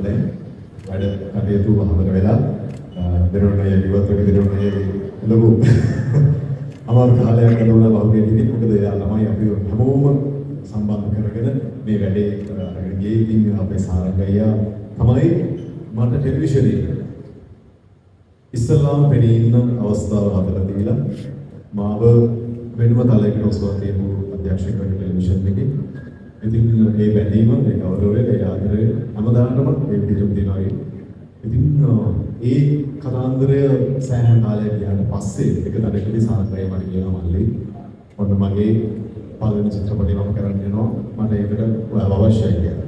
දැන් වැඩ කටයුතු වහවර වෙලා දරුවනේ ඉවත්වක දරුවනේ ලොකු අමාරු කාලයක් ගත වුණා වගේ ඉතින් මොකද එයා ළමයි අපි හැමෝම සම්බන්ධ කරගෙන මේ වැඩේ අරගෙන ගියේ. ඉතින් අපේ සාරංගయ్యා තමයි මට ටෙලිවිෂනේ ඉස්ලාම් පෙනී ඉන්න අවස්ථාව හදලා දීලා මාව වෙනම තලයකට ඔසවා තියපු අධ්‍යක්ෂකවරු ටෙලිවිෂන් එකේ. ඉතින් ඒ බැඳීම, ඒ ගෞරවය, ඒ ආදරය හැමදාටම ඒ විදිහටම තියෙනවා. ඉතින් ඒ කතාන්දරය සෑහෙන කාලයක් ගියාට පස්සේ එක තැනකදී සාරංගయ్యා මට කියනවා මල්ලි ඔන්න මගේ පළවෙනි චිත්‍රපටය මම කරන්න යනවා. මට ඒකට ඔයාව අවශ්‍යයි කියලා.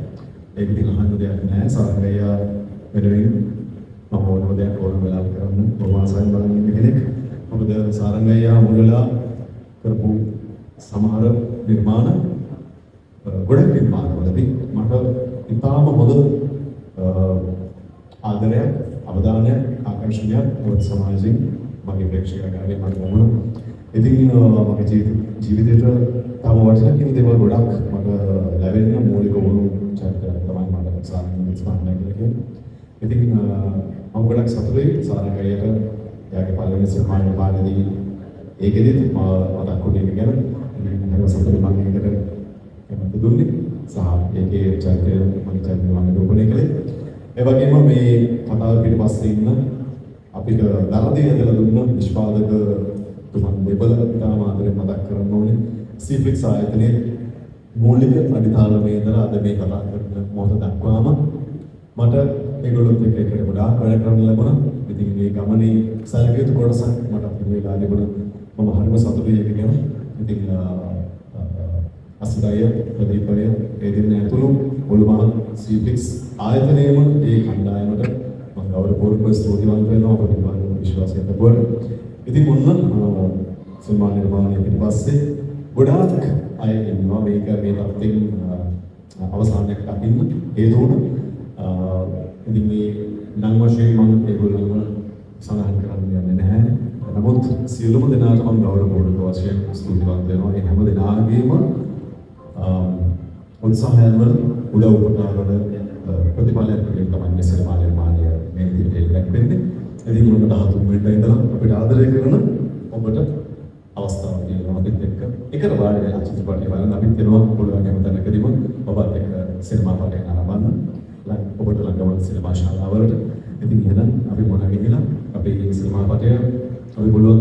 ඒක ඉතින් අහන්න දෙයක් නැහැ. සාරංගయ్యා වෙනුවෙන් මම ඕනම දෙයක් ඕනම වෙලාවක කරන්න බොහොම ආසාවෙන් බලන් ඉන්න කෙනෙක්. මොකද සාරංගయ్యා මුලලා කරපු සමහර නිර්මාණ ගොඩක් නිර්මාණවලදී මට ඉතාම හොඳ ආදරයක්, අවධානයක්, ආකර්ෂණයක් ඔය සමාජයෙන් මගේ ප්‍රේක්ෂකයන්ගේ මට ලැබුණා. ඉතින් මගේ ජීවිතේට තම වටිනා කිසි දේවල් ගොඩක් මට ලැබෙන්න මූලික වුණු චරිතයක් තමයි මට සාරංගయ్యා කියන්නේ. ඉතින් මම ගොඩක් සතුටුයි සාරංගయ్యාට එයාගේ පළවෙනි සිනමා නිර්මාණයේදී ඒකෙදිත් මතක් වුණේ එක ගැන. හරිම සතුටුයි මම ඒකට කැමති දුන්නේ සහ ඒකේ චරිතය මගේ චරිතය මම නිරූපණය කළේ. ඒ වගේම මේ කතාව පිටිපස්සේ ඉන්න අපිට දරදී ඇදලා දුන්න නිෂ්පාදක තුමන් දෙබල ඉතාම ආදරෙන් මතක් කරන්න ඕනේ. සීෆ්ලික්ස් ආයතනයේ මූලික අඩිතාලමේ ඉඳලා අද මේ කතා කරන මොහොත දක්වාම මට ඒගොල්ලොත් එක්ක එකට ගොඩාක් වැඩ කරන්න ලැබුණා. ඉතින් මේ ගමනේ සැලකිය යුතු කොටසක් මට මේ වෙලාවේ ලැබුණා. මම හරිම සතුටුයි ඒක ගැන. ඉතින් අසුදය ප්‍රදීපය ඒ දින ඇතුළු ඔළුමහත් සීෆ්ලික්ස් ආයතනයේම ඒ කණ්ඩායමට මම ගෞරවපූර්වක ස්තුතිවන්ත වෙනවා අපේ විශ්වාසය ලැබුවා. ඉතින් මොන්න සිනමා නිර්මාණය පිටපස්සේ ගොඩාක් අය ඉන්නවා මේක මේ තත්ත්වෙන් අවසානයක් දකින්න හේතු වුණා. ඉතින් මේ නම් වශයෙන් මම ඒගොල්ලන්ව සඳහන් කරන්න යන්නේ නැහැ. නමුත් සියලුම දෙනාට මම ගෞරවපූර්වක වශයෙන් ස්තුතිවන්ත වෙනවා. ඒ හැම දෙනාගේම උත්සාහයන් වල උදව් උපකාරවල ප්‍රතිඵලයක් විදිහට තමයි මේ සිනමා නිර්මාණය මේ විදිහට ලැබෙන්නේ. ඉතින් මොනකට හතුම් වෙන්න ඉඳලා අපිට ආදරය කරන ඔබට අවස්ථාවක් තියෙනවා අපිත් එක්ක එකට වාඩි වෙලා චිත්‍රපටය බලන්න අපිත් එනවා පුළුවන් හැම තැනකදීම ඔබත් එක්ක සිනමා පාඨය නරඹන්න ඔබට ළඟම සිනමා ශාලාවලට. ඉතින් එහෙනම් අපි මොන ගිහිලා අපේ සිනමා පාඨය අපි පුළුවන්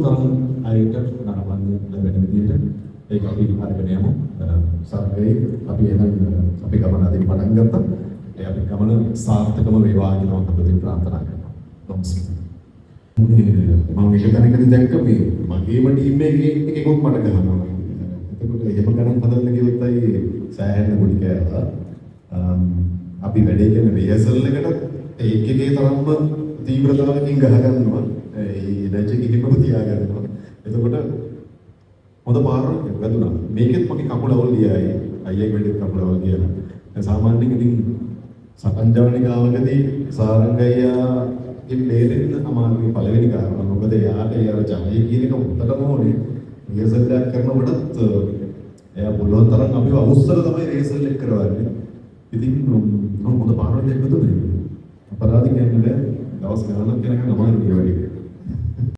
තරම් අයට නරඹන්න ලැබෙන විදිහට ඒක අපි අරගෙන යමු. සර්ගයේ අපි එහෙනම් අපේ ගමන අදින් පටන් ගත්තා. ඒ අපි ගමන සාර්ථකව වේවා කියලා මම හදවතින් ප්‍රාර්ථනා කරනවා. නමස්කාර. මම එක තැනකදී දැක්ක මේ මගේම ටීම් එකෙකුත් මට ගහනවා. එතකොට එහෙම ගණන් හදන්න කිව්වොත් අයි සෑහෙන ගුටි කෑවා. අපි වැඩේ කරන රිහර්සල් එකට ඒකේ තරම්ම තීව්‍රතාවකින් ගහ ගන්නවා. ඒ එනර්ජි කිහිපම තියා ගන්නවා. එතකොට හොඳ පාරක් වැදුනා. මේකෙත් මගේ කකුල අවුල් ගියායි. අයියෙන් වෙඩේ කකුල අවුල් ගියා. සාමාන්‍යයෙන් ඉතින් සටන් ජවනිකාවකදී සාරංගయ్యා ඉන්නේරින් අමාරුයි පළවෙනි කාරණා. මොකද එයාට ඒ අර ජනයේ කියන එක උත්තරම ඕනේ. රිහර්සල් එකක් කරනකොටත් එයා පුළුවන් තරම් අපිව අවුස්සලා තමයි රිහර්සල් එක කරවන්නේ. ඉතින් හොඳ පාරක් දෙන්න දුන්නේ. අපරාධ කියන්නේ දවස් ගානක් යනකම් අමාරුයි වැඩි.